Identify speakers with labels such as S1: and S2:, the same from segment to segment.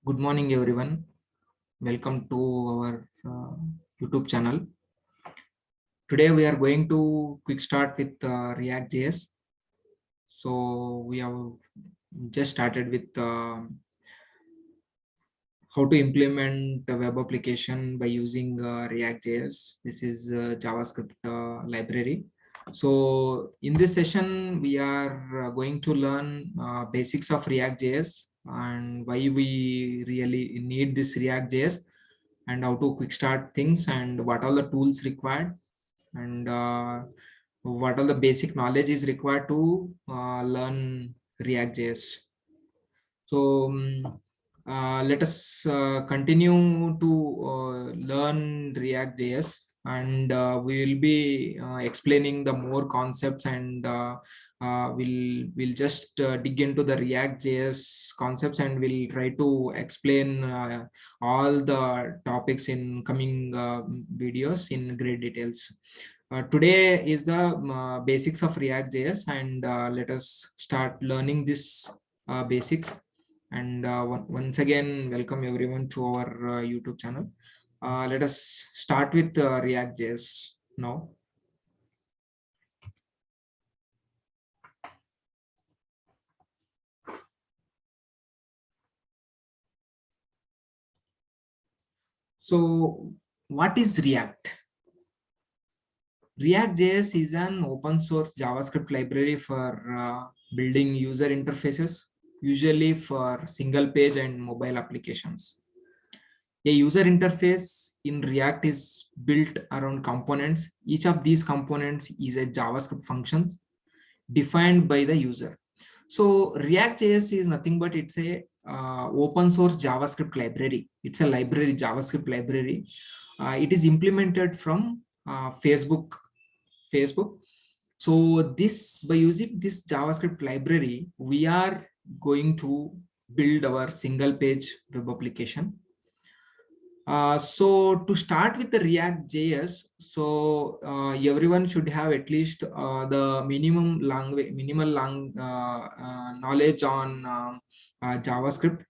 S1: Good morning, everyone. Welcome to our YouTube channel. Today we are going to quick start with React.js. So we have just started with how to implement a web application by using React.js. This is JavaScript library. So in this session, we are going to learn basics of React.js and why we really need this React.js and how to quick start things and what are the tools required and what are the basic knowledge is required to learn React.js. So let us continue to learn React.js, and we will be explaining the more concepts, and we'll just dig into the React.js concepts, and we'll try to explain all the topics in coming videos in great details. Today is the basics of React.js, and let us start learning this basics. And once again, welcome everyone to our YouTube channel. Let us start with React.js now. So what is React? React.js is an open source JavaScript library for building user interfaces, usually for single page and mobile applications. A user interface in React is built around components. Each of these components is a JavaScript function defined by the user. So React.js is nothing but it's a open source JavaScript library. It's a library, JavaScript library. It is implemented from Facebook. So this, by using this JavaScript library, we are going to build our single page web application. So to start with the React.js, so everyone should have at least the minimal knowledge on JavaScript.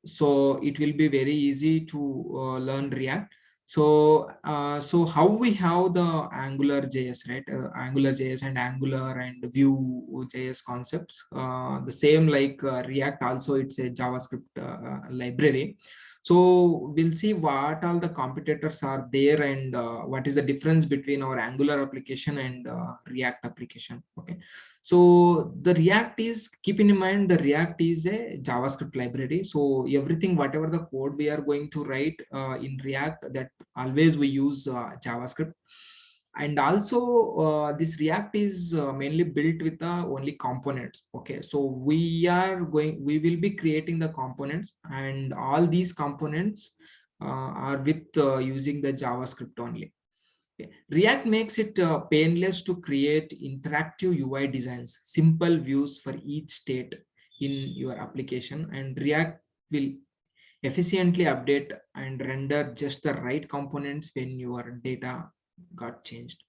S1: So it will be very easy to learn React. So how we have the Angular JS, right? Angular JS and Angular and Vue JS concepts. The same like React also, it's a JavaScript library. So we'll see what all the competitors are there and what is the difference between our Angular application and React application. Okay. So the React is, keep in mind, the React is a JavaScript library. So everything, whatever the code we are going to write in React, that always we use JavaScript. And also this React is mainly built with the only components. Okay, so we will be creating the components, and all these components are with using the JavaScript only. Okay. React makes it painless to create interactive UI designs, simple views for each state in your application, and React will efficiently update and render just the right components when your data got changed.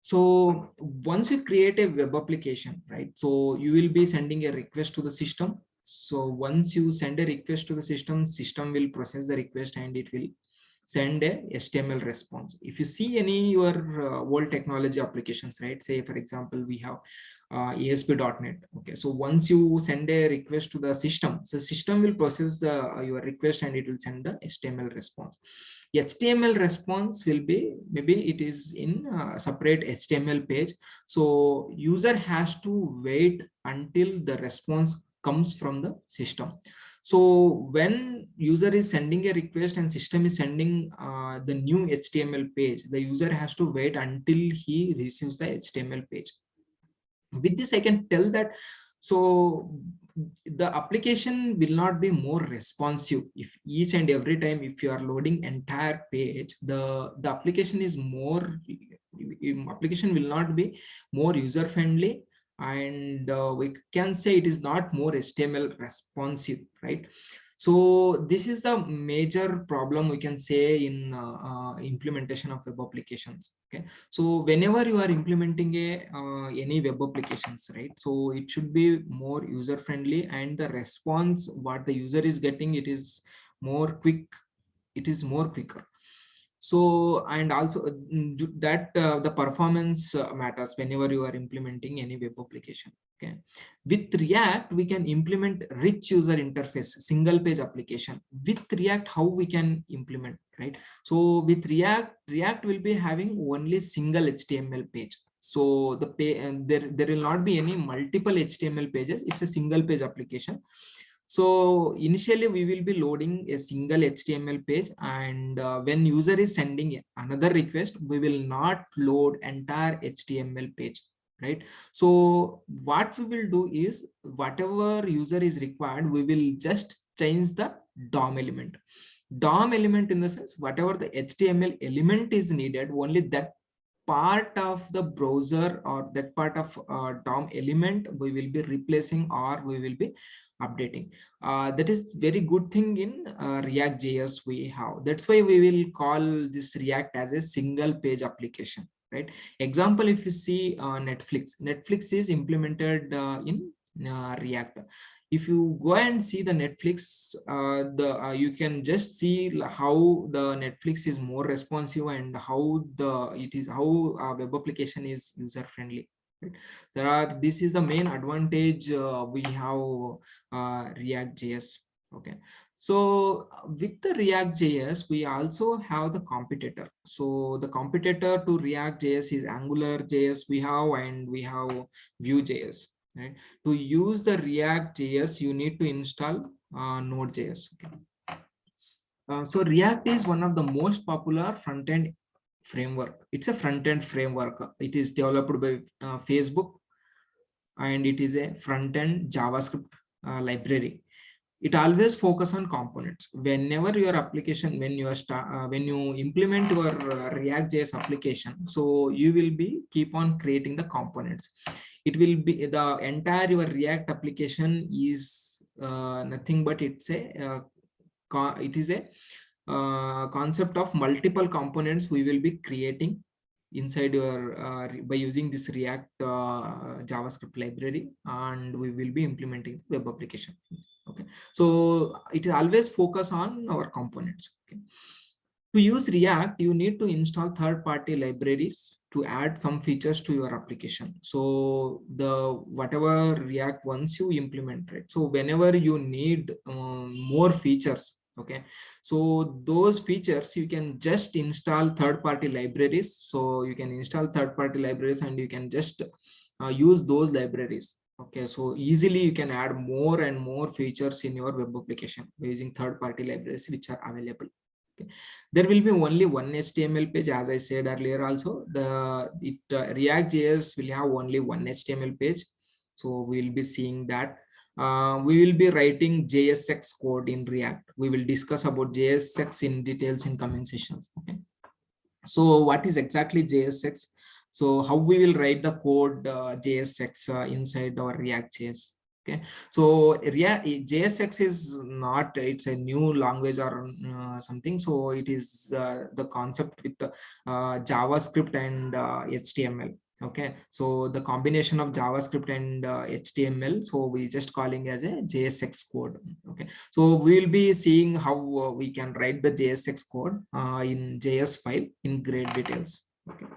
S1: So once you create a web application, right, so you will be sending a request to the system. So once you send a request to the system will process the request and it will send a HTML response. If you see any your old technology applications, right, say for example we have ASP.NET. Okay, so once you send a request to the system, so system will process the your request and it will send the HTML response. HTML response will be, maybe it is in a separate HTML page, so user has to wait until the response comes from the system. So when user is sending a request and system is sending the new HTML page, the user has to wait until he receives the HTML page. With this I can tell that, so the application will not be more responsive if each and every time if you are loading entire page, the application is more, application will not be more user friendly, and we can say it is not more HTML responsive, right? So this is the major problem we can say in implementation of web applications. Okay, so whenever you are implementing a any web applications, right, so it should be more user friendly, and the response what the user is getting, it is more quick, it is more quicker. So, and also that the performance matters whenever you are implementing any web application. Okay, with React we can implement rich user interface, single page application. With React, how we can implement, right? So with React will be having only single HTML page. So the there will not be any multiple HTML pages. It's a single page application. So initially we will be loading a single HTML page, and when user is sending another request, we will not load entire HTML page, right? So what we will do is whatever user is required, we will just change the DOM element. DOM element in the sense whatever the HTML element is needed, only that part of the browser or that part of DOM element we will be replacing, or we will be updating. That is very good thing in React JS we have. That's why we will call this React as a single page application, right? Example, if you see Netflix is implemented in React. If you go and see the Netflix, you can just see how the Netflix is more responsive, and how how web application is user friendly. Right? This is the main advantage we have React JS. Okay, so with the React JS we also have the competitor. So the competitor to React JS is Angular JS we have, and we have Vue JS, right? To use the React JS you need to install Node.js. Okay. So React is one of the most popular front-end framework. It's a front-end framework. It is developed by Facebook, and it is a front-end JavaScript library. It always focus on components. Whenever your application, when you implement your React JS application, so you will be keep on creating the components. It will be the entire your React application is nothing but it's a it is a concept of multiple components we will be creating inside your by using this React JavaScript library, and we will be implementing web application. Okay, so it is always focus on our components. Okay, to use React you need to install third-party libraries to add some features to your application. So the whatever React once you implement, right, so whenever you need more features, okay, so those features you can just install third-party libraries. So you can install third-party libraries and you can just use those libraries. Okay, so easily you can add more and more features in your web application by using third-party libraries which are available. Okay, there will be only one HTML page, as I said earlier. Also React JS will have only one HTML page, so we will be seeing that. We will be writing JSX code in React. We will discuss about JSX in details in coming sessions. Okay, so what is exactly JSX? So how we will write the code JSX inside our React JS. Okay, so JSX is not, it's a new language or something. So it is the concept with the JavaScript and HTML. Okay, so the combination of JavaScript and HTML, so we just calling as a JSX code. Okay, so we will be seeing how we can write the JSX code in JS file in great details. Okay,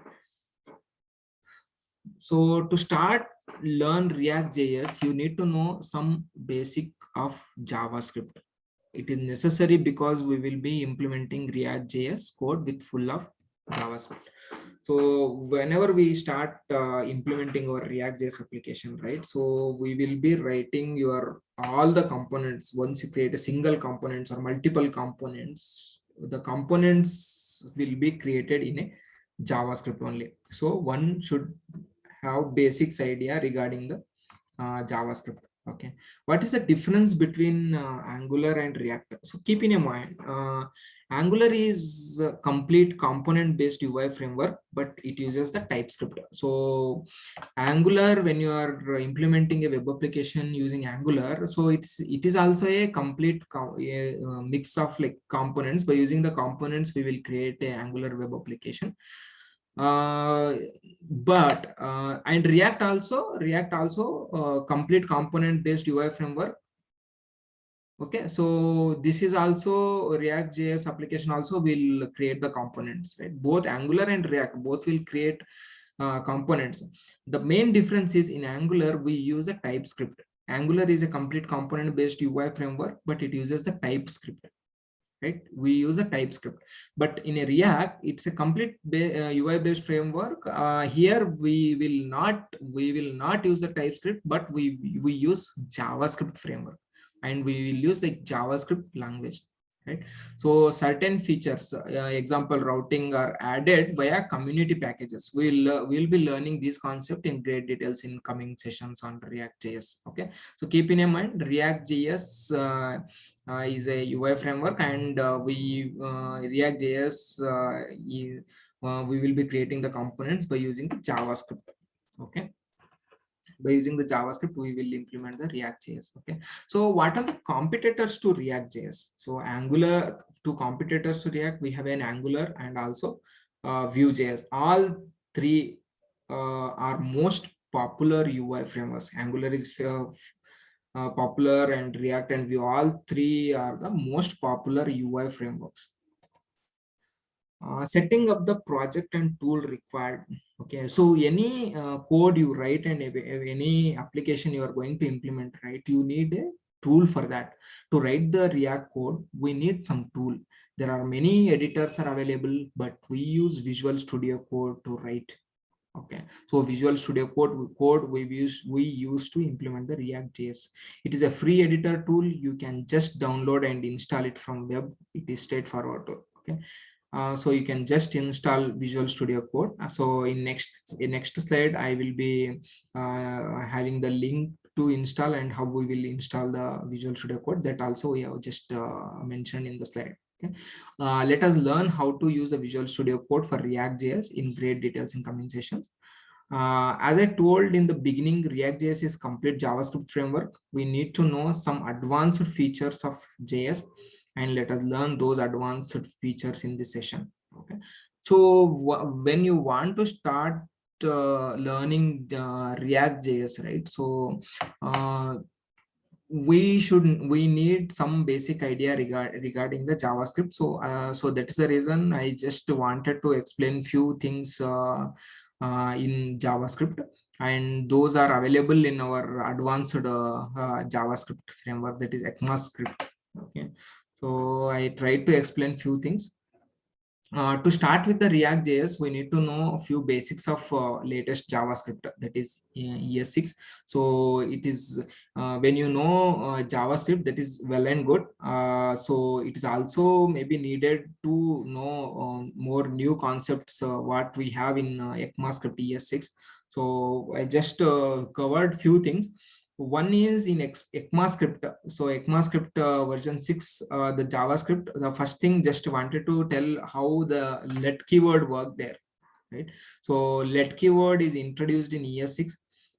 S1: so to start learn React JS, you need to know some basic of JavaScript. It is necessary because we will be implementing React JS code with full of JavaScript. So whenever we start implementing our React JS application, right, so we will be writing your all the components. Once you create a single components or multiple components, the components will be created in a JavaScript only. So one should have basics idea regarding the JavaScript Okay, what is the difference between Angular and React? So keep in your mind, Angular is a complete component based UI framework, but it uses the TypeScript. So Angular, when you are implementing a web application using Angular, so it is also a complete mix of like components. By using the components, we will create a Angular web application. But and React also complete component based UI framework. Okay, so this is also React JS application also will create the components, right? Both Angular and React both will create components. The main difference is in Angular we use a TypeScript. Angular is a complete component based UI framework, but it uses the TypeScript, right? We use a TypeScript. But in a React, it's a complete UI based framework. Here we will not use the TypeScript, but we use JavaScript framework, and we will use the JavaScript language, right? So certain features, example routing, are added via community packages. We'll be learning this concept in great details in coming sessions on React JS. Okay, so keep in mind, React JS is a UI framework, and React JS we will be creating the components by using the JavaScript. Okay, by using the JavaScript, we will implement the React JS. Okay, so what are the competitors to React JS? So Angular, to competitors to React, we have an Angular and also Vue.js. All three are most popular UI frameworks. Angular is popular, and React and Vue, all three are the most popular UI frameworks. Setting up the project and tool required. Okay, so any code you write and any application you are going to implement, right, you need a tool for that. To write the React code, we need some tool. There are many editors are available, but we use Visual Studio Code to write. Okay, so Visual Studio Code we use to implement the React JS. It is a free editor tool. You can just download and install it from web. It is straightforward. Okay, so you can just install Visual Studio Code. So in next slide, I will be having the link to install and how we will install the Visual Studio Code. That also we have just mentioned in the slide. Okay. Let us learn how to use the Visual Studio Code for React.js in great details in coming sessions. As I told in the beginning, React.js is complete JavaScript framework. We need to know some advanced features of JS, and let us learn those advanced features in this session. Okay, so when you want to start learning React.js, right? So we need some basic idea regarding the JavaScript. So that is the reason I just wanted to explain few things in JavaScript, and those are available in our advanced JavaScript framework, that is ECMAScript. Okay, so I tried to explain few things. To start with the React.js, we need to know a few basics of latest JavaScript, that is ES6. So it is when you know JavaScript, that is well and good. So it is also maybe needed to know more new concepts what we have in ECMAScript ES6. So I just covered few things. One is in ECMAScript. So ECMAScript version 6, the JavaScript, the first thing just wanted to tell how the let keyword work there, right? So let keyword is introduced in ES6.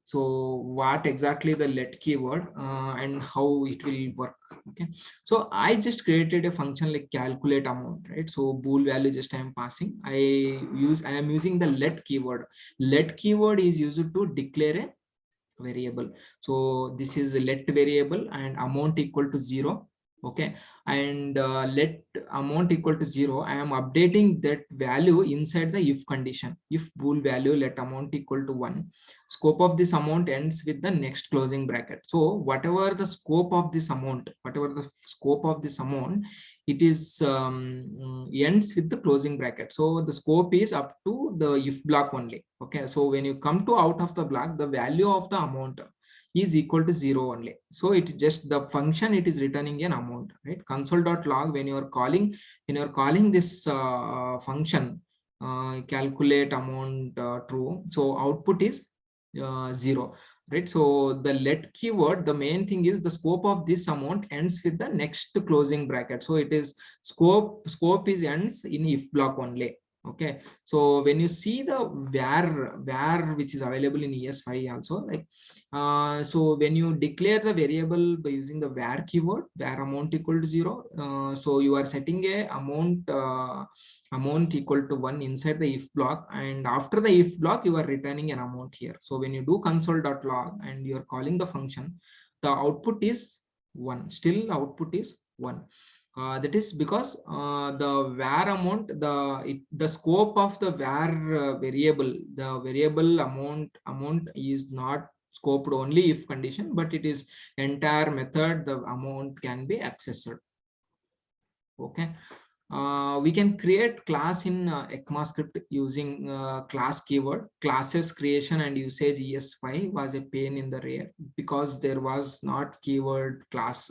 S1: So what exactly the let keyword and how it will work. Okay, so I just created a function like calculate amount, right? So bool value just I am passing. I am using the let keyword. Let keyword is used to declare a variable. So this is a let variable and amount equal to 0. Okay, and let amount equal to 0, I am updating that value inside the if condition. If bool value let amount equal to 1, scope of this amount ends with the next closing bracket. So whatever the scope of this amount, it is ends with the closing bracket. So the scope is up to the if block only. Okay, so when you come to out of the block, the value of the amount is equal to 0 only. So it just the function, it is returning an amount, right? Console.log, when you are calling this function calculate amount true, so output is 0. right? So the let keyword, the main thing is the scope of this amount ends with the next closing bracket. So it is scope is ends in if block only. Okay, so when you see the var which is available in ES5 also, like so when you declare the variable by using the var keyword, var amount equal to 0, so you are setting a amount equal to 1 inside the if block, and after the if block you are returning an amount here. So when you do console.log and you are calling the function, the output is 1, still output is 1. That is because the var amount, the scope of the var variable, the variable amount is not scoped only if condition, but it is entire method, the amount can be accessed. Okay, we can create class in ECMAScript using class keyword. Classes creation and usage ES5 was a pain in the rear because there was not keyword class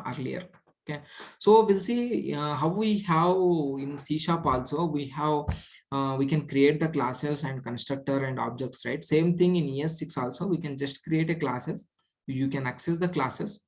S1: earlier. Okay, so we'll see how we have in C# also we have we can create the classes and constructor and objects, right? Same thing in ES6 also, we can just create a classes. You can access the classes.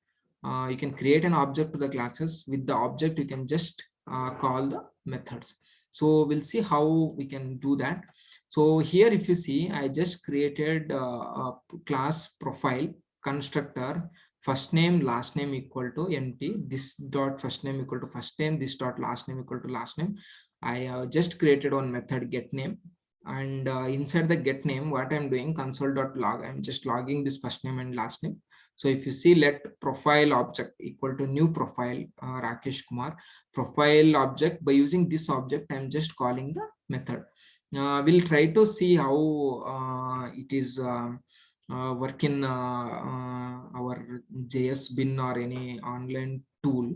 S1: You can create an object to the classes. With the object you can just call the methods. So we'll see how we can do that. So here if you see, I just created a class profile constructor, first name last name equal to empty, this dot first name equal to first name, this dot last name equal to last name. I just created one method get name, and inside the get name what I'm doing, console.log, I'm just logging this first name and last name. So if you see, let profile object equal to new profile Rakesh Kumar, profile object, by using this object I'm just calling the method. We'll try to see how it is work in our JS bin or any online tool.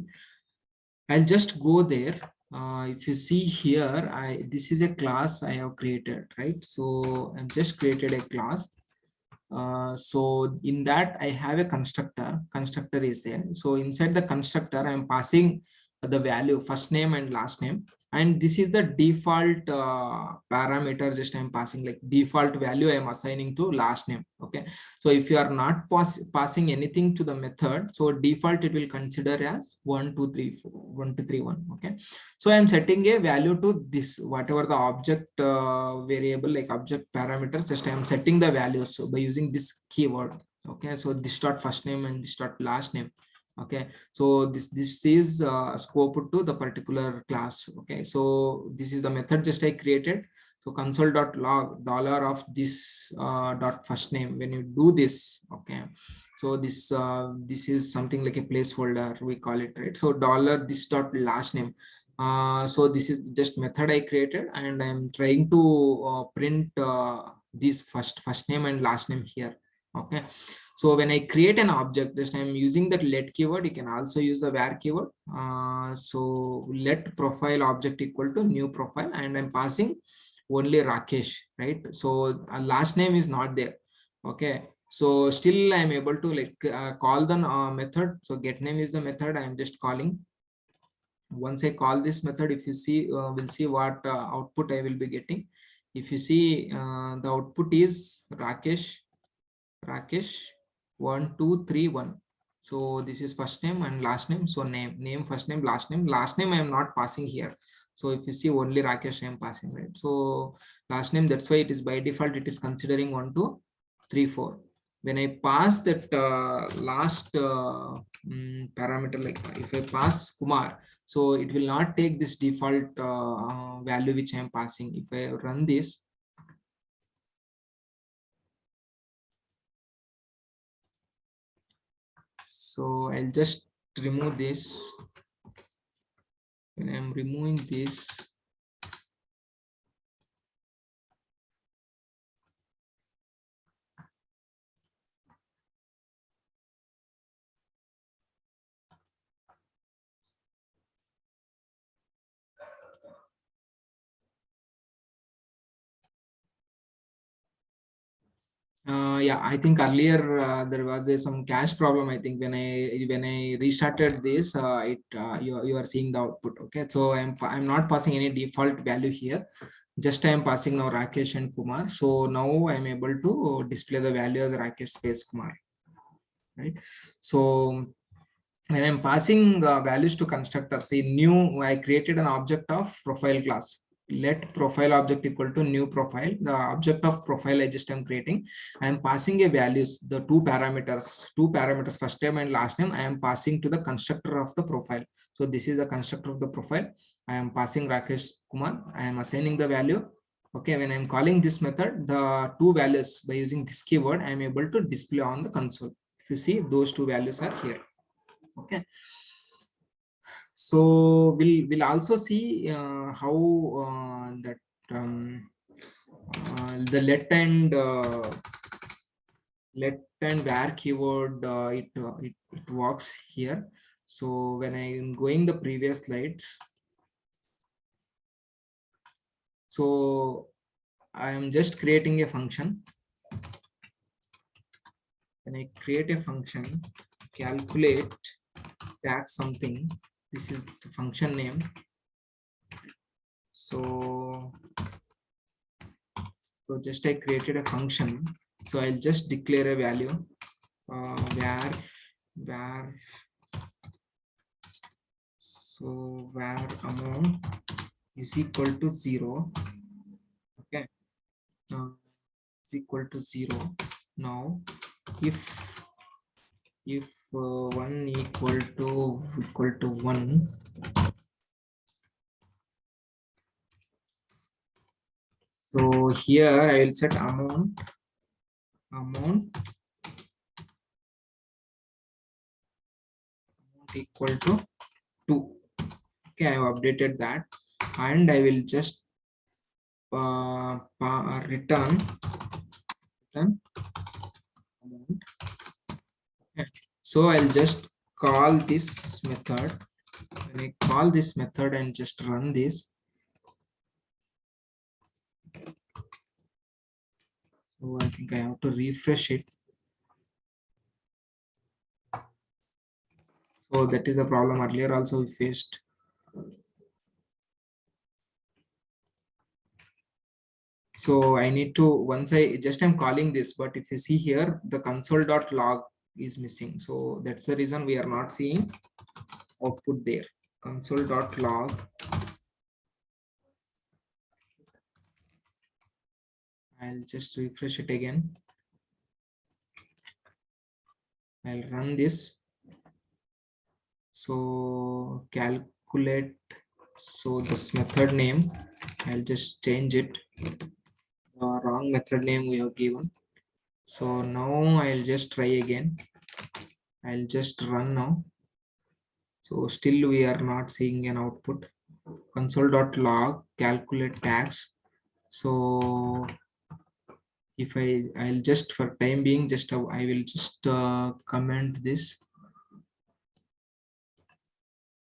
S1: I'll just go there. If you see here, this is a class I have created, right? So I've just created a class. So in that I have a constructor is there. So inside the constructor I'm passing the value first name and last name, and this is the default parameter, just I'm passing like default value I'm assigning to last name. Okay, so if you are not passing anything to the method, so default it will consider as 1 2 3 4 1 2 3 1. Okay, so I'm setting a value to this whatever the object variable, like object parameters, just I'm setting the values so by using this keyword. Okay, so this dot first name and this dot last name. Okay, so this is scoped to the particular class. Okay, so this is the method just I created. So console.log dollar of this dot first name. When you do this, okay, so this is something like a placeholder we call it, right? So dollar this dot last name. So this is just method I created, and I'm trying to print this first name and last name here. Okay, so when I create an object, just I'm using that let keyword. You can also use the var keyword. So let profile object equal to new profile, and I'm passing only Rakesh, right? So last name is not there. Okay, so still I'm able to like call the method. So get name is the method I'm just calling. Once I call this method, if you see, we'll see what output I will be getting. If you see, the output is Rakesh 1 2 3 1. So this is first name and last name. So name first name last name I am not passing here. So if you see, only Rakesh I am passing, right? So last name, that's why it is by default it is considering 1 2 3 4. When I pass that last parameter, like if I pass Kumar, so it will not take this default value which I am passing. If I run this, so I'll just remove this. When I'm removing this, yeah, I think earlier there was some cache problem. I think when I restarted this, you are seeing the output. Okay, so I'm not passing any default value here. just I am passing now Rakesh and Kumar. So now I am able to display the value as Rakesh space Kumar, right? So when I'm passing values to constructor, say new, I created an object of profile class. Let profile object equal to new profile. The object of profile I just am creating. I am passing a values, the two parameters, first name and last name. I am passing to the constructor of the profile. So this is the constructor of the profile. I am passing Rakesh Kumar. I am assigning the value. Okay, when I'm calling this method, the two values by using this keyword, I am able to display on the console. If you see, those two values are here. Okay, so we'll also see how that the let and var keyword it works here. So when I am going the previous slides, so I am just creating a function. When I create a function, calculate tag something, this is the function name. So just I created a function, so I'll just declare a value var so var amount is equal to 0. Okay, is equal to 0. Now if 1 equal to 1, so here I will set amount equal to 2. Okay, I have updated that, and I will just return amount. Okay. So I'll just call this method. When I call this method and just run this, so I think I have to refresh it. So that is a problem earlier also we faced. So I need to, once I just am calling this, but if you see here, the console.log is missing. So that's the reason we are not seeing output there. Console.log. I'll just refresh it again. I'll run this. So calculate. So this method name, I'll just change it. Wrong method name we have given. So now I'll just try again. I'll just run now. So still we are not seeing an output. Console.log calculate tags. So if I'll just, for time being, just I will just comment this.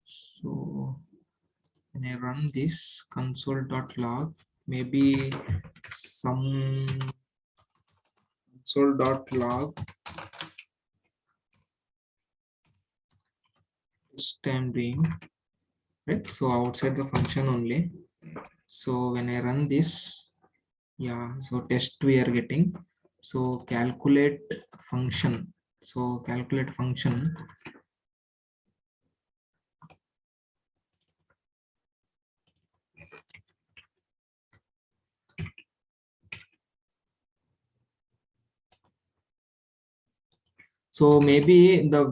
S1: So when I run this console.log, maybe some console.log time being, right? So outside the function only. So when I run this, yeah, so test we are getting. So calculate function. So calculate function. So maybe the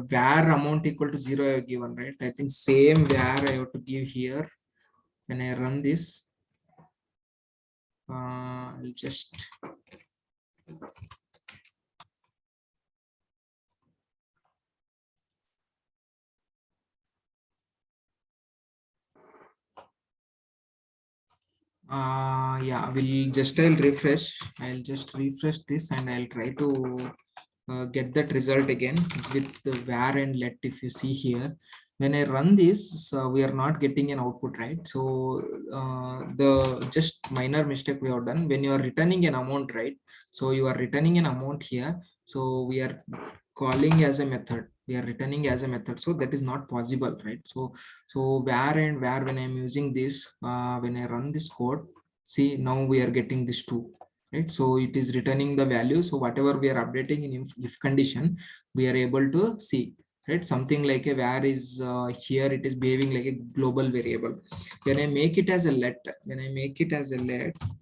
S1: var amount equal to 0 I have given, right? I think same var I have to give here. When I run this, I'll just yeah, I'll refresh. I'll just refresh this and I'll try to get that result again with the var and let. If you see here, when I run this, so we are not getting an output, right? So the just minor mistake we have done when you are returning an amount, right? So you are returning an amount here. So we are calling as a method. We are returning as a method. So that is not possible, right? So var and var, when I'm using this, when I run this code, See, now we are getting this 2, right? So it is returning the value. So whatever we are updating in if condition, we are able to see, right? Something like a var is here, it is behaving like a global variable. When I make it as a let,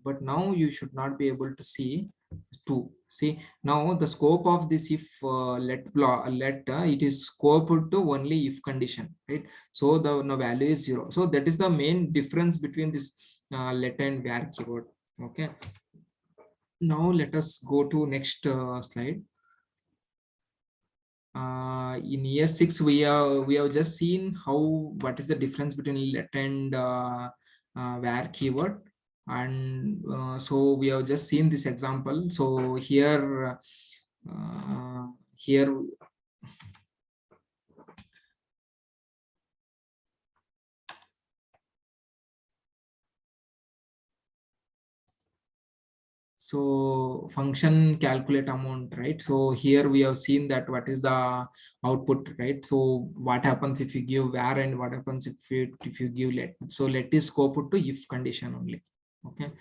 S1: but now you should not be able to see 2. See, now the scope of this if let block let it is scoped to only if condition, right? So the no value is 0. So that is the main difference between this let and var keyword. Okay, now let us go to next slide. In ES6 we have just seen how what is the difference between let and var keyword, and so we have just seen this example. So here so function calculate amount, right? So here we have seen that what is the output, right? So what happens if you give var and what happens if you give let. So let is scoped to if condition only. Okay,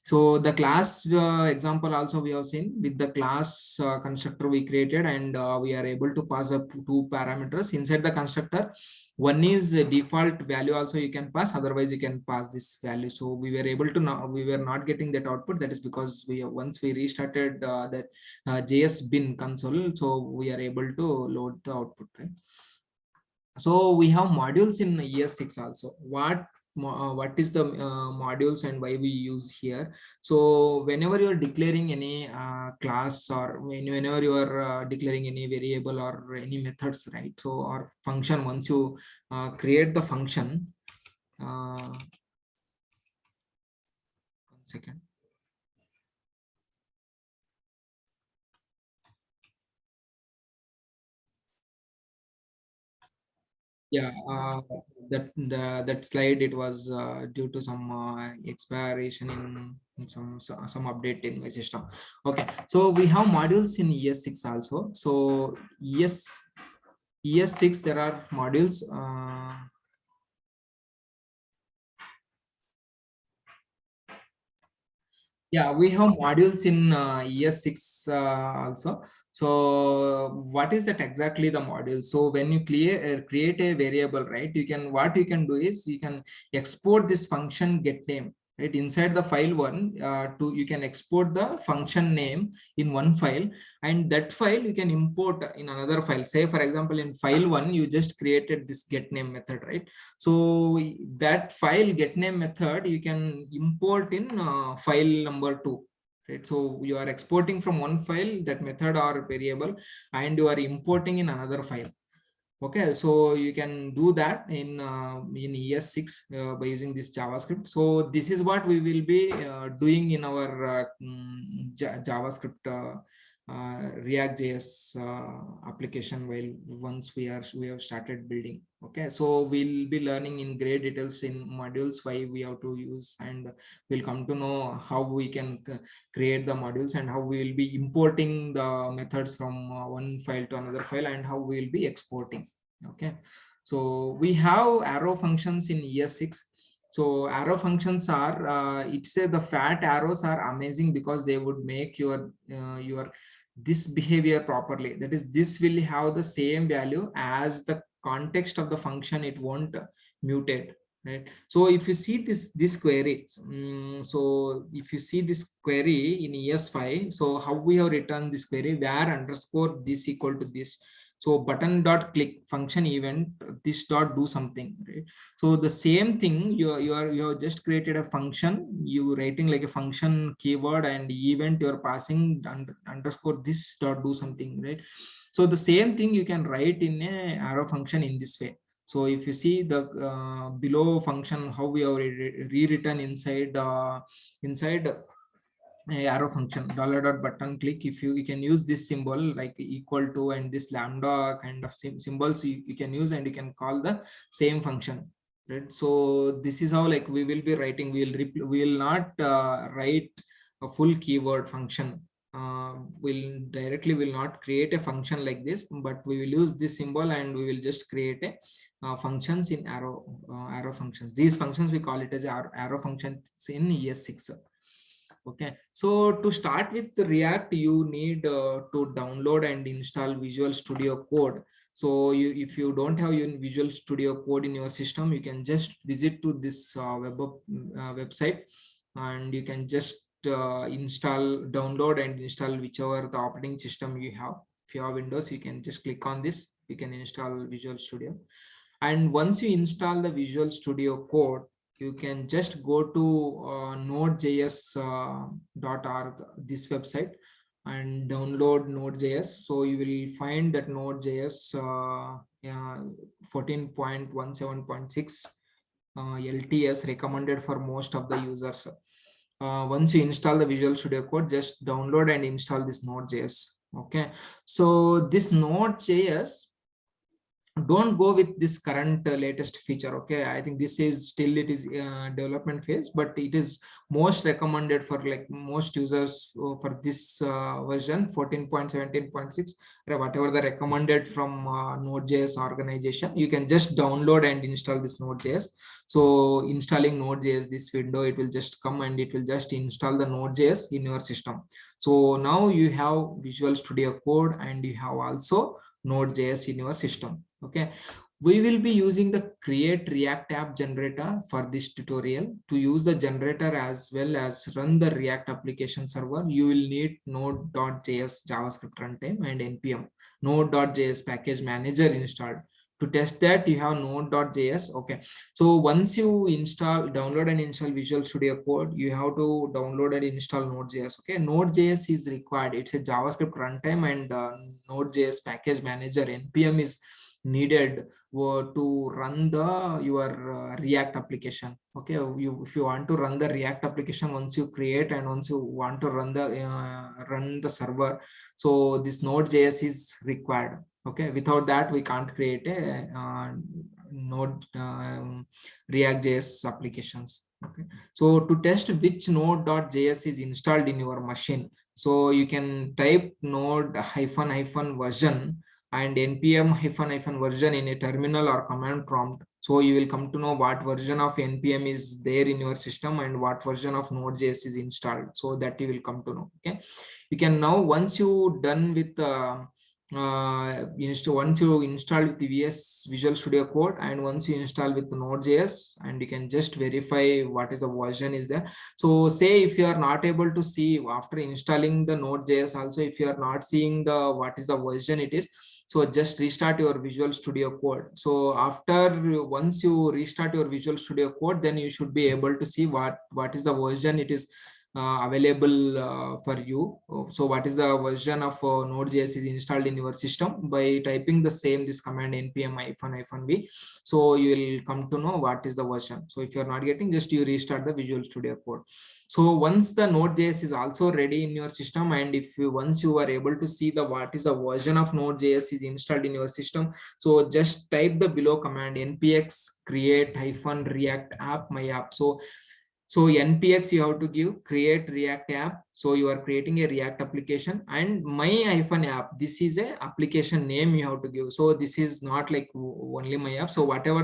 S1: so the class example also we have seen with the class constructor we created, and we are able to pass up 2 parameters inside the constructor. One is default value, also you can pass, otherwise you can pass this value. So we were able to now, we were not getting that output. That is because once we restarted that JS bin console, so we are able to load the output, right? So we have modules in ES6 also. What is the modules and why we use here? So whenever you are declaring any class, or whenever you are declaring any variable or any methods, right? So or function, once you create the function, 1 second. Yeah, that slide, it was due to some expiration in some update in my system. Okay, so we have modules in ES6 also. So ES6 there are modules. Yeah, we have modules in ES6 also. So what is that exactly the module? So when you create a variable, right, what you can do is you can export this function get name, right? Inside the file one, you can export the function name in one file, and that file you can import in another file. Say for example, in file one you just created this get name method, right? So that file get name method you can import in file number 2, right? So you are exporting from one file that method or variable, and you are importing in another file. Okay, so you can do that in ES6 by using this JavaScript. So this is what we will be doing in our JavaScript React.js application while once we have started building. Okay, so we'll be learning in great details in modules why we have to use, and we'll come to know how we can create the modules and how we will be importing the methods from one file to another file, and how we will be exporting. Okay, so we have arrow functions in ES6. So arrow functions are it's the fat arrows are amazing because they would make your this behavior properly. That is, this will have the same value as the context of the function, it won't mutate, right? So if you see this query, so if you see this query in ES5, so how we have written this query, var underscore this equal to this. So button dot click function event this dot do something, right? So the same thing, you have just created a function, you writing like a function keyword, and event you're passing underscore this dot do something, right? So the same thing you can write in a arrow function in this way. So if you see the below function, how we have rewritten inside arrow function dollar dot button click, if you can use this symbol like equal to and this lambda kind of symbols you can use, and you can call the same function, right? So this is how like we will be writing. We will not write a full keyword function. will not create a function like this, but we will use this symbol and we will just create a functions in arrow functions. These functions we call it as arrow functions in ES6. Okay, so to start with the React, you need to download and install Visual Studio Code. So if you don't have your Visual Studio Code in your system, you can just visit to this website, and you can just download and install whichever the operating system you have. If you have Windows, you can just click on this, you can install Visual Studio. And once you install the Visual Studio Code, you can just go to nodejs.org, this website, and download Node.js. So you will find that Node.js 14.17.6 LTS recommended for most of the users. Once you install the Visual Studio Code, just download and install this Node.js. Okay, so this Node.js, don't go with this current latest feature. Okay, I think this is still, it is development phase, but it is most recommended for like most users for this version 14.17.6, whatever the recommended from Node.js organization. You can just download and install this Node.js. So installing Node.js, this window, it will just come and it will just install the Node.js in your system. So now you have Visual Studio Code and you have also Node.js in your system. Okay, we will be using the create React app generator for this tutorial. To use the generator as well as run the React application server, you will need node.js JavaScript runtime and npm node.js package manager installed. To test that, you have node.js. Okay, so once you download and install Visual Studio Code, you have to download and install Node.js. Okay, Node.js is required. It's a JavaScript runtime, and Node.js package manager npm is needed to run your React application. Okay, if you want to run the React application, once you create and once you want to run the server, so this Node.js is required. Okay, without that we can't create a Node React.js applications. Okay, so to test which Node.js is installed in your machine, so you can type node -- version and npm -- version in a terminal or command prompt. So you will come to know what version of npm is there in your system and what version of Node.js is installed, so that you will come to know. Okay, you can now, once you done with once you install with the Visual Studio Code, and once you install with Node.js, and you can just verify what is the version is there. So say if you are not able to see after installing the Node.js, also if you are not seeing the what is the version it is, so just restart your Visual Studio Code. So once you restart your Visual Studio Code, then you should be able to see what is the version it is available for you. So what is the version of Node.js is installed in your system? By typing this command npm -v, so you will come to know what is the version. So if you are not getting, just you restart the Visual Studio Code. So once the Node.js is also ready in your system, and once you are able to see what is the version of Node.js is installed in your system, so just type the below command npx create -react app my app. So npx, you have to give create React app. So you are creating a React application, and my -app, this is a application name you have to give. So this is not like only my app. So whatever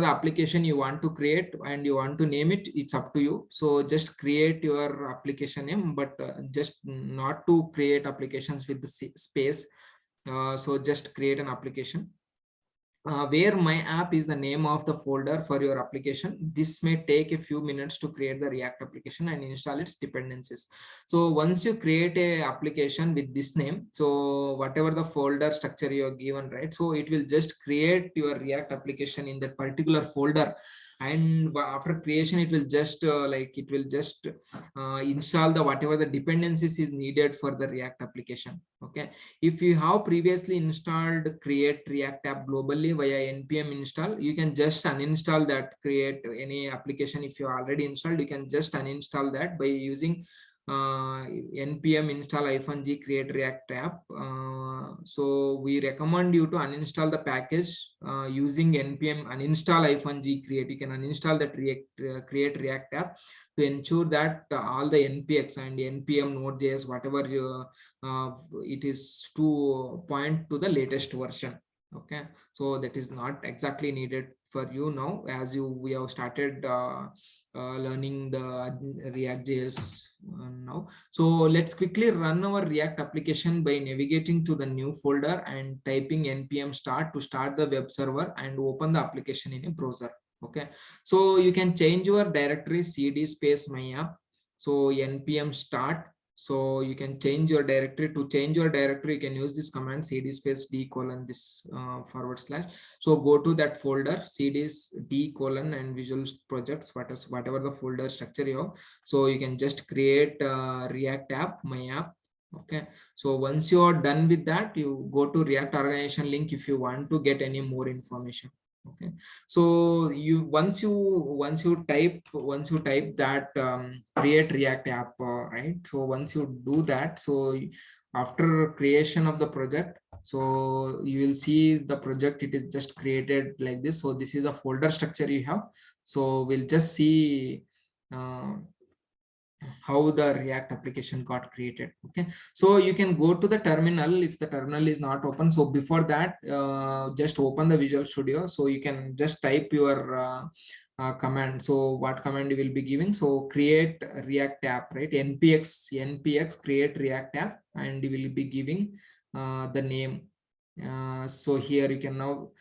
S1: the application you want to create and you want to name it, it's up to you. So just create your application name, but just not to create applications with the space. So just create an application. Where my app is the name of the folder for your application. This may take a few minutes to create the React application and install its dependencies. So once you create a application with this name, so whatever the folder structure you are given, right, so it will just create your React application in that particular folder. And after creation, it will just install the whatever the dependencies is needed for the React application. Okay, if you have previously installed create React app globally via npm install, you can just uninstall that create any application. If you already installed, you can just uninstall that by using npm install -g create react app. So we recommend you to uninstall the package using npm uninstall -g create. You can uninstall that create react app to ensure that all the npx and npm node.js whatever it is to point to the latest version. Okay, so that is not exactly needed for you now, as we have started learning the React.js now. So let's quickly run our React application by navigating to the new folder and typing npm start to start the web server and open the application in a browser. Okay, so you can change your directory cd space my app. So npm start. So you can change your directory. To change your directory, you can use this command cd space d colon this /. So go to that folder cds d colon and visual projects, whatever the folder structure you have. So you can just create react app my app. Okay, so once you are done with that, you go to React organization link if you want to get any more information. Okay, so once you type that create react app, right? So once you do that, so after creation of the project, so you will see the project, it is just created like this. So this is a folder structure you have. So we'll just see how the React application got created. Okay, so you can go to the terminal if the terminal is not open. So before that, just open the Visual Studio. So you can just type your command. So what command you will be giving? So create React app, right? npx create React app, and you will be giving the name. So here you can now,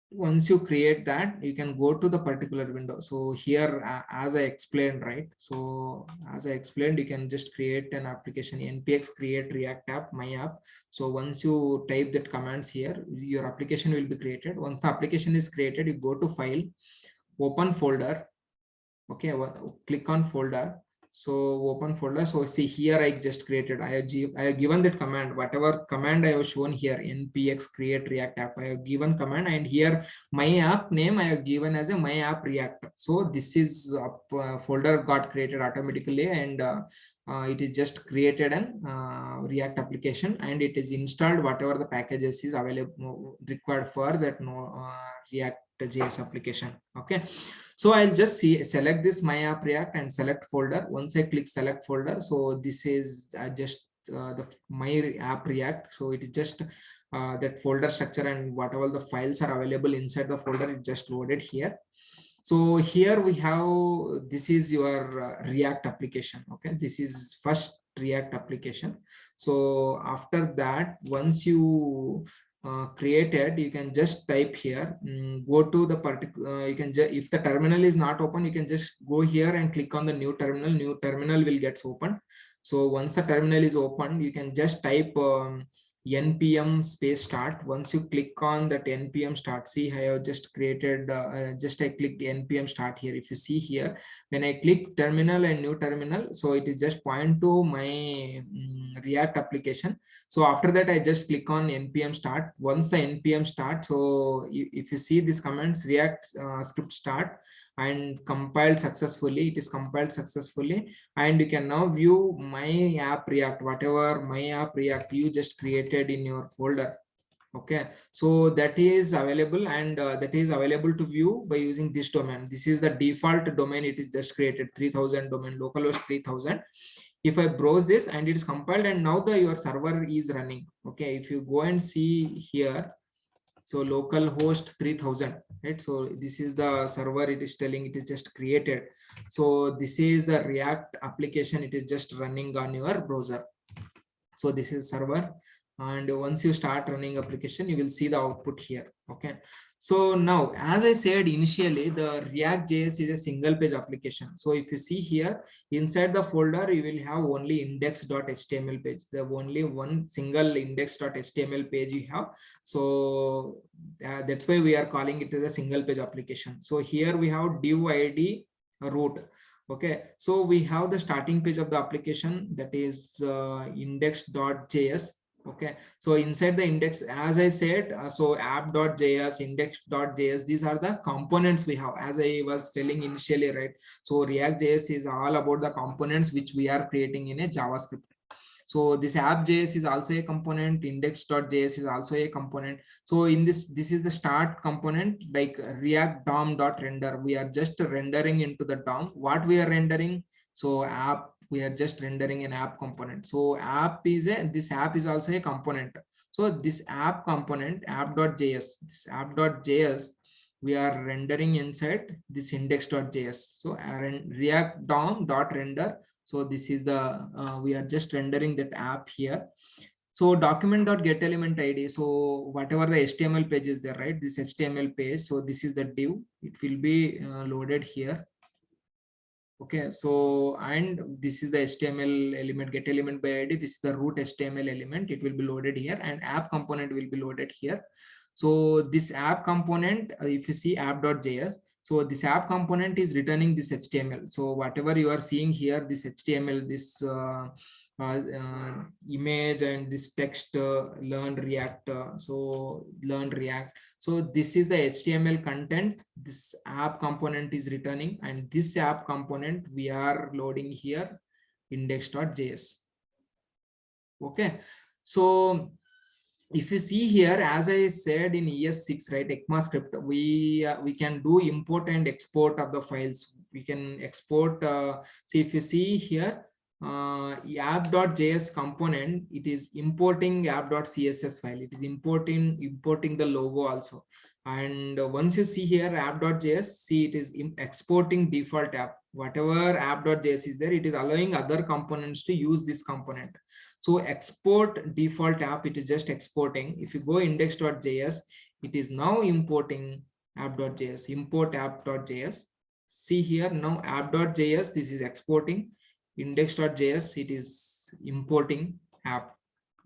S1: once you create that, you can go to the particular window. So here, as I explained, right? So as I explained, you can just create an application npx create react app my app. So once you type that commands here, your application will be created. Once the application is created, you go to file, open folder. Okay, click on folder. So open folder. So see here, I just created, I have given that command, whatever command I have shown here, npx create react app, I have given command, and here my app name I have given as a my app react. So this is folder got created automatically, and it is just created an react application, and it is installed whatever the packages is available required for that react JS application. Okay, so I'll just select this my app react and select folder. Once I click select folder, so this is just the my app react. So it is just that folder structure, and whatever the files are available inside the folder, it just loaded here. So here we have, this is your React application. Okay, this is first React application. So after that, once you created, you can just type here, go to the particular, you can just, if the terminal is not open, you can just go here and click on the new terminal will get open. So once the terminal is open, you can just type npm space start. Once you click on that npm start, see I have just created just I clicked npm start here. If you see here, when I click terminal and new terminal, so it is just point to my React application. So after that, I just click on npm start. Once the npm start, so if you see this commands React script start and compiled successfully, it is compiled successfully, and you can now view my app react, whatever my app react you just created in your folder. Okay, so that is available, and that is available to view by using this domain. This is the default domain, it is just created 3000 domain, localhost 3000. If I browse this, and it is compiled, and now your server is running. Okay, if you go and see here, so localhost 3000, right? So this is the server, it is telling it is just created. So this is the React application, it is just running on your browser. So this is server, and once you start running application, you will see the output here. Okay, so now, as I said initially, the React.js is a single page application. So if you see here, inside the folder, you will have only index.html page, the only one single index.html page you have. So that's why we are calling it as a single page application. So here we have div id root. Okay, so we have the starting page of the application, that is index.js. Okay, so inside the index, as I said, so app.js, index.js, these are the components we have, as I was telling initially, right? So React.js is all about the components which we are creating in a JavaScript. So this app.js is also a component, index.js is also a component. So in this is the start component, like React DOM.render. We are just rendering into the DOM. What we are rendering? So app, we are just rendering an app component. So this app is also a component. So this app component, app.js, this app.js, we are rendering inside this index.js. So React DOM.render. So this is the we are just rendering that app here. So document.getElementID. So whatever the HTML page is there, right? This HTML page. So this is the div. It will be loaded here. Okay, so and this is the HTML element, get element by ID. This is the root HTML element. It will be loaded here, and app component will be loaded here. So this app component, if you see app.js, so this app component is returning this HTML. So whatever you are seeing here, this HTML, this image and this text, learn React. So learn React. So this is the HTML content this app component is returning, and this app component we are loading here index.js. Okay, so if you see here, as I said in ES6, right, ECMAScript, we can do import and export of the files. We can export. See, if you see here, app.js component, it is importing app.css file. It is importing the logo also. And once you see here app.js, see it is exporting default app. Whatever app.js is there, it is allowing other components to use this component. So export default app, it is just exporting. If you go index.js, it is now importing app.js, import app.js. See here now app.js, this is exporting. Index.js, it is importing app.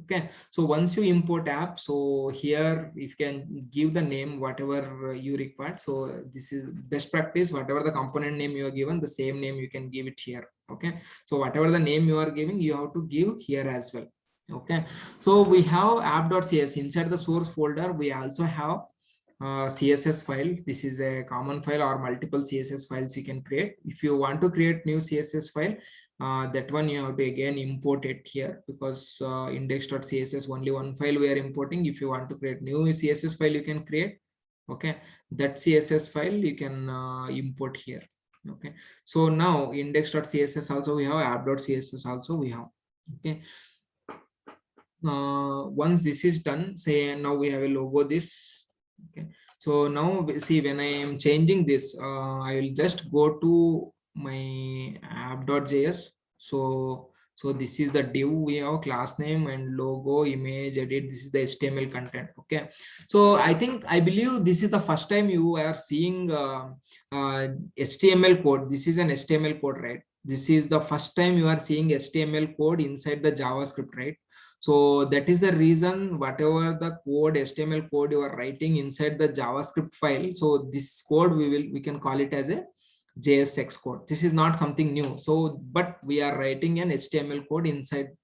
S1: Okay, so once you import app, so here if you can give the name whatever you require. So this is best practice, whatever the component name you are given, the same name you can give it here. Okay, so whatever the name you are giving, you have to give here as well. Okay, so we have app.cs. Inside the source folder, we also have CSS file. This is a common file, or multiple CSS files you can create. If you want to create new CSS file, that one you have to again import it here, because index.css only one file we are importing. If you want to create new CSS file, you can create. Okay, that CSS file you can import here. Okay, so now index.css also we have, app.css also we have. Okay, once this is done, say now we have a logo this. Okay, so now see, when I am changing this, I will just go to my app.js. So this is the div, we have class name and logo, image, edit. This is the HTML content. Okay, so I believe this is the first time you are seeing HTML code. This is an HTML code, right? This is the first time you are seeing HTML code inside the JavaScript, right? So that is the reason, whatever the code, HTML code you are writing inside the JavaScript file, so this code we can call it as a JSX code. This is not something new. So but we are writing an HTML code inside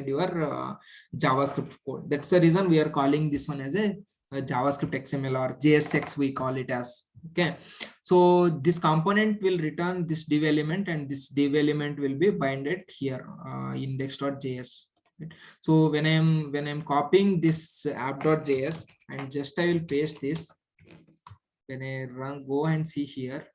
S1: your JavaScript code. That's the reason we are calling this one as a JavaScript XML, or JSX we call it as. Okay, so this component will return this div element, and this div element will be binded here, index.js. So when I'm copying this app.js, and just I will paste this. When I go and see here.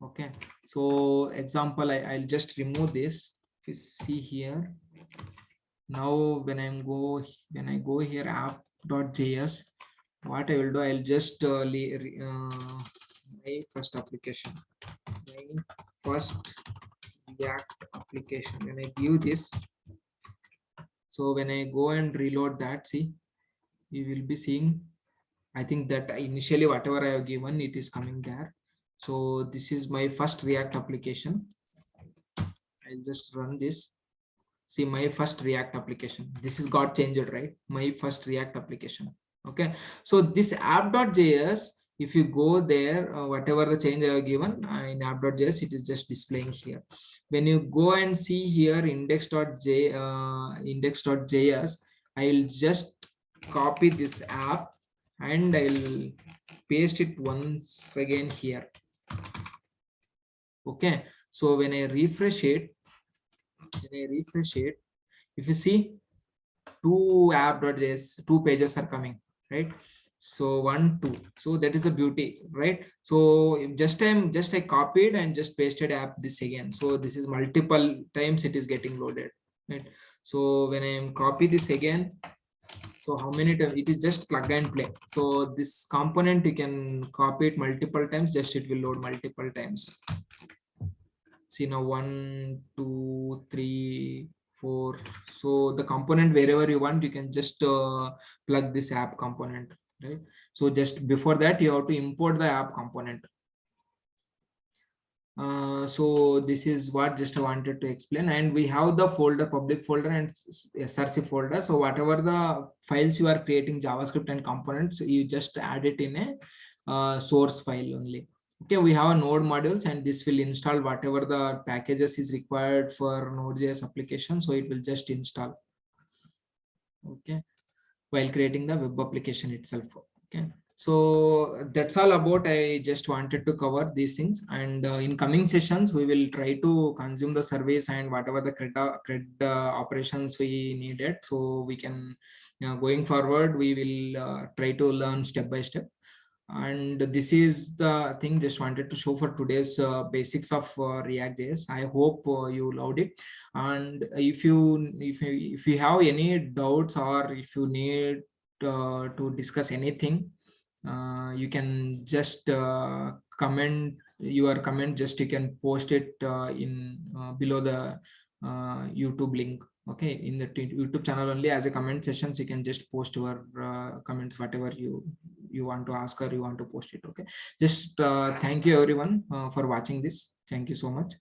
S1: Okay, so example, I'll just remove this. You see here. Now when I go here app.js, what I will do, I'll just my first application, my first React application. When I give this, so when I go and reload that, see, you will be seeing, I think that initially whatever I have given, it is coming there. So this is my first React application. I'll just run this. See, my first React application. This is got changed, right? My first React application. Okay, so this app.js, If you go there, whatever the change I have given in app.js, it is just displaying here. When you go and see here index.js, I'll just copy this app and I'll paste it once again here. Okay, so when I refresh it, if you see, two app.js, two pages are coming, right? So 1 2, so that is the beauty, right? So I copied and just pasted app this again, so this is multiple times it is getting loaded, right? So when I am copy this again, so how many times it is just plug and play. So this component you can copy it multiple times, just it will load multiple times. See now 1 2 3 4, so the component wherever you want, you can just plug this app component, right? So just before that you have to import the app component. So this is what just I wanted to explain, and we have the folder, public folder and src folder. So whatever the files you are creating, JavaScript and components, you just add it in a source file only. Okay, we have a node modules, and this will install whatever the packages is required for Node.js application, so it will just install, okay, while creating the web application itself. Okay, so that's all about, I just wanted to cover these things, and in coming sessions we will try to consume the service and whatever the CRUD operations we needed, so we can, going forward we will try to learn step by step. And this is the thing just wanted to show for today's basics of React.js. I hope you loved it, and if you have any doubts, or if you need to discuss anything, you can just comment, just you can post it in below the YouTube link. Okay, in the YouTube channel only, as a comment sessions, you can just post your comments, whatever you want to ask or you want to post it. Okay, just thank you everyone for watching this. Thank you so much.